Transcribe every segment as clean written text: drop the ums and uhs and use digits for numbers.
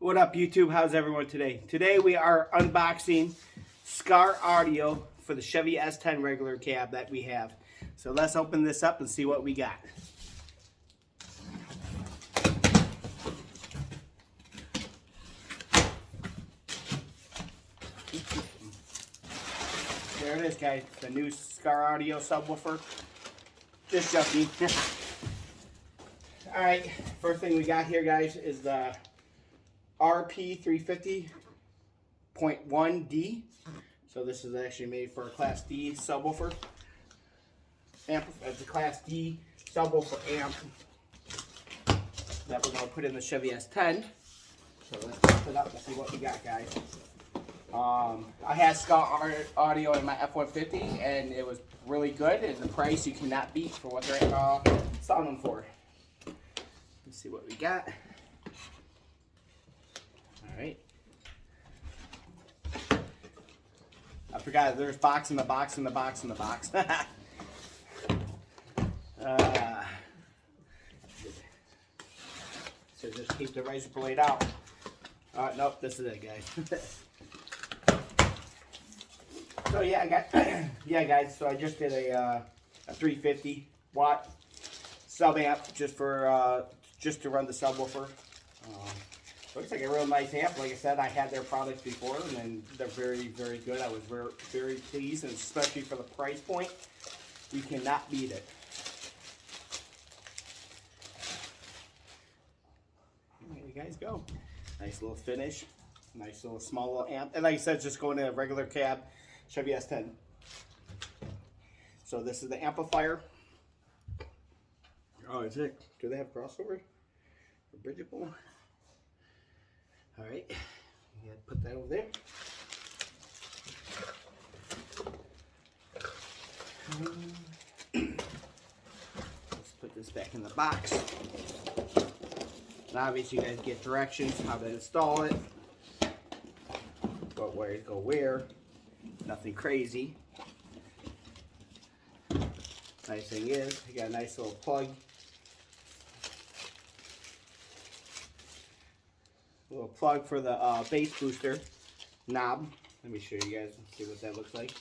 What up, YouTube? How's everyone today? Today we are unboxing Skar audio for the Chevy S10 regular cab that we have. So let's open this up and see what we got. There it is, guys. The new Skar audio subwoofer. Just joking. Alright, first thing we got here, guys, is the RP350.1D. So this is actually made for a Class D subwoofer. It's a Class D subwoofer amp that we're going to put in the Chevy S10. So let's put it up and see what we got, guys. I had Skar audio in my F-150 and it was really good, and the price you cannot beat for what they're selling them for. Let's see what we got. Alright. I forgot there's box in the box in the box in the box. So just keep the razor blade out. Nope, this is it, guys. So yeah, I got yeah, guys. So I just did a 350 watt sub amp just to run the subwoofer. Looks like a real nice amp. Like I said, I had their products before, and they're very, very good. I was very, very pleased, and especially for the price point, you cannot beat it. There you guys go. Nice little finish. Nice little small little amp. And like I said, just going in a regular cab Chevy S10. So this is the amplifier. Oh, is it? Do they have crossover? Or bridgeable? Alright, yeah, put that over there. Let's put this back in the box. And obviously you guys get directions how to install it. What wires go where. Nothing crazy. Nice thing is, you got a nice little plug. Little plug for the bass booster knob. Let me show you guys and see what that looks like.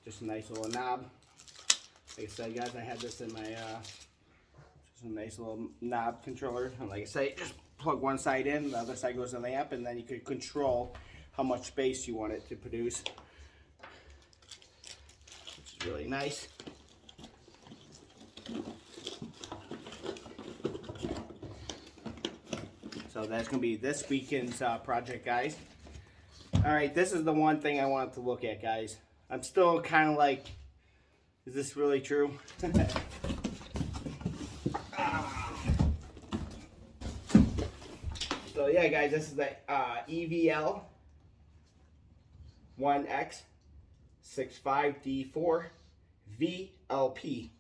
Just a nice little knob. Like I said, guys, I had this in my just a nice little knob controller. And like I say, just plug one side in, the other side goes in the amp, and then you can control how much bass you want it to produce, which is really nice. So that's going to be this weekend's project, guys. Alright, this is the one thing I wanted to look at, guys. I'm still kind of like, is this really true? So yeah, guys, this is the EVL 1X65D4 VLP.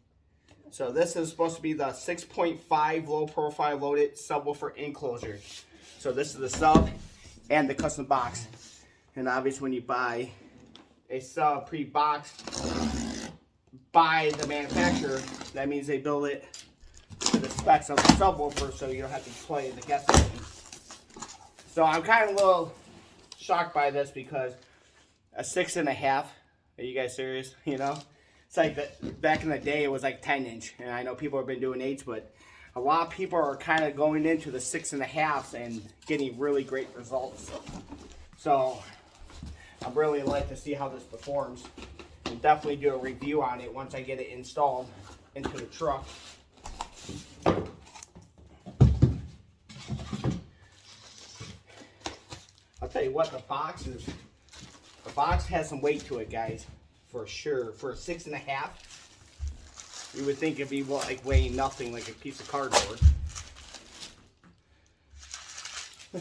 So this is supposed to be the 6.5 low profile loaded subwoofer enclosure. So this is the sub and the custom box. And obviously when you buy a sub pre-boxed by the manufacturer, that means they build it to the specs of the subwoofer, so you don't have to play the guessing game. So I'm kind of a little shocked by this because a 6.5, are you guys serious? You know? It's like back in the day, it was like 10-inch, and I know people have been doing 8s, but a lot of people are kind of going into the 6.5s and getting really great results. So I'm really like to see how this performs, and definitely do a review on it once I get it installed into the truck. I'll tell you what, the box has some weight to it, guys. For sure. For a 6.5, you would think it'd be like weighing nothing, like a piece of cardboard.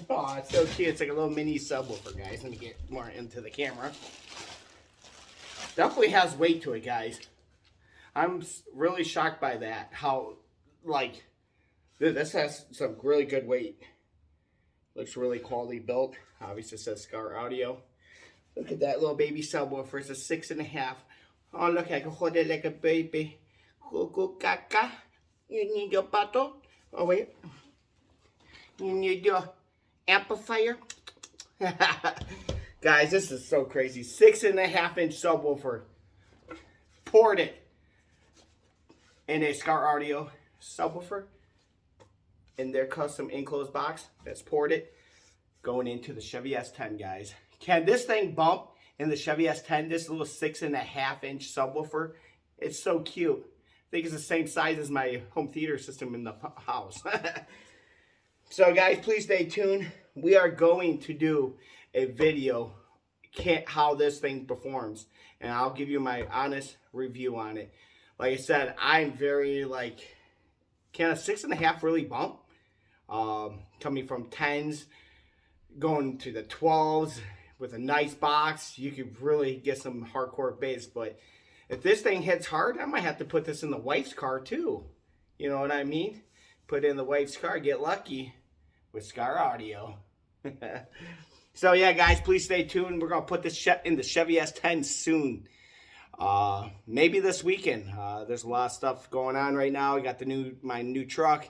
Oh, it's so cute. It's like a little mini subwoofer, guys. Let me get more into the camera. Definitely has weight to it, guys. I'm really shocked by that. How, like, this has some really good weight. Looks really quality built. Obviously it says Skar audio. Look at that little baby subwoofer. It's a 6.5. Oh, look, I can hold it like a baby. Cuckoo caca. You need your pato. Oh, wait. You need your amplifier. Guys, this is so crazy. 6.5-inch subwoofer. Ported in a Skar Audio subwoofer in their custom enclosed box that's ported going into the Chevy S10, guys. Can this thing bump in the Chevy S10? This little 6.5-inch subwoofer. It's so cute. I think it's the same size as my home theater system in the house. So guys, please stay tuned. We are going to do a video how this thing performs, and I'll give you my honest review on it. Like I said, I'm very can a 6.5 really bump? Coming from 10s, going to the 12s with a nice box, you could really get some hardcore bass. But if this thing hits hard, I might have to put this in the wife's car too. You know what I mean? Put it in the wife's car, get lucky with Skar Audio. So yeah, guys, please stay tuned. We're gonna put this in the Chevy S10 soon. Maybe this weekend. There's a lot of stuff going on right now. I got my new truck.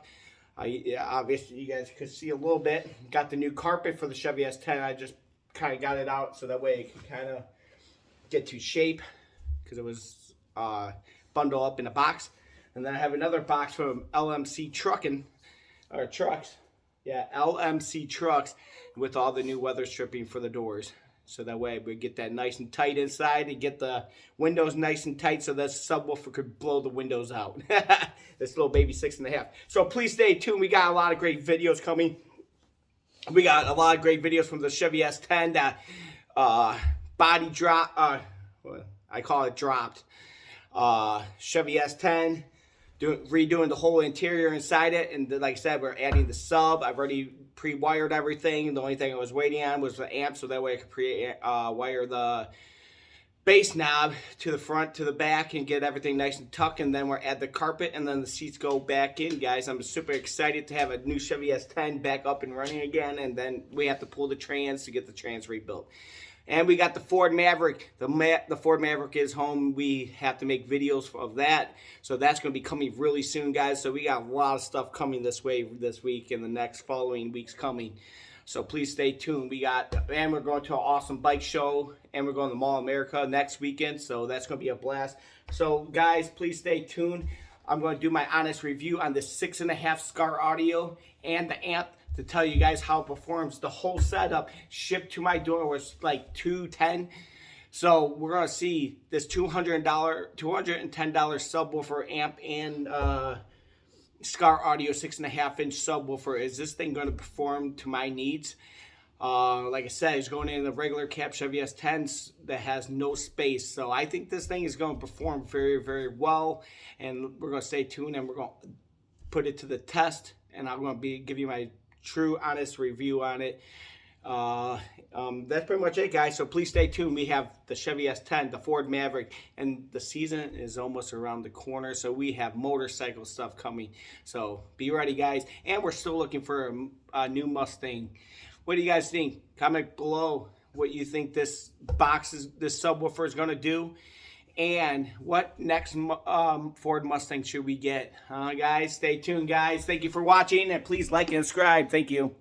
Obviously, you guys could see a little bit. Got the new carpet for the Chevy S10. I just kind of got it out so that way it can kind of get to shape, because it was bundled up in a box. And then I have another box from LMC Trucks. Yeah, LMC Trucks, with all the new weather stripping for the doors. So that way we get that nice and tight inside and get the windows nice and tight so that subwoofer could blow the windows out. This little baby 6.5. So please stay tuned. We got a lot of great videos coming. We got a lot of great videos from the Chevy S10 that body drop, I call it dropped. Chevy S10. Redoing the whole interior inside it, and like I said, we're adding the sub. I've already pre-wired everything. The only thing I was waiting on was the amp, so that way I could wire the bass knob to the front, to the back, and get everything nice and tucked. And then we'll add the carpet, and then the seats go back in, guys. I'm super excited to have a new Chevy S10 back up and running again, and then we have to pull the trans to get the trans rebuilt. And we got the Ford Maverick. The Ford Maverick is home. We have to make videos of that. So that's going to be coming really soon, guys. So we got a lot of stuff coming this week and the next following weeks coming. So please stay tuned. And we're going to an awesome bike show. And we're going to Mall America next weekend. So that's going to be a blast. So guys, please stay tuned. I'm going to do my honest review on the 6.5 Skar Audio and the amp, to tell you guys how it performs. The whole setup shipped to my door was like $210. So we're gonna see this $210 subwoofer amp and Skar Audio 6.5-inch subwoofer. Is this thing gonna perform to my needs? Like I said, it's going in the regular cab Chevy S10s that has no space. So I think this thing is gonna perform very, very well. And we're gonna stay tuned, and we're gonna put it to the test. And I'm gonna give you my true honest review on it. That's pretty much it, guys. So please stay tuned. We have the Chevy S10, the Ford Maverick, and the season is almost around the corner, so we have motorcycle stuff coming. So be ready, guys. And we're still looking for a new Mustang. What do you guys think? Comment below what you think this subwoofer is going to do, and what next Ford Mustang should we get? Guys, stay tuned, guys. Thank you for watching, and please like and subscribe. Thank you.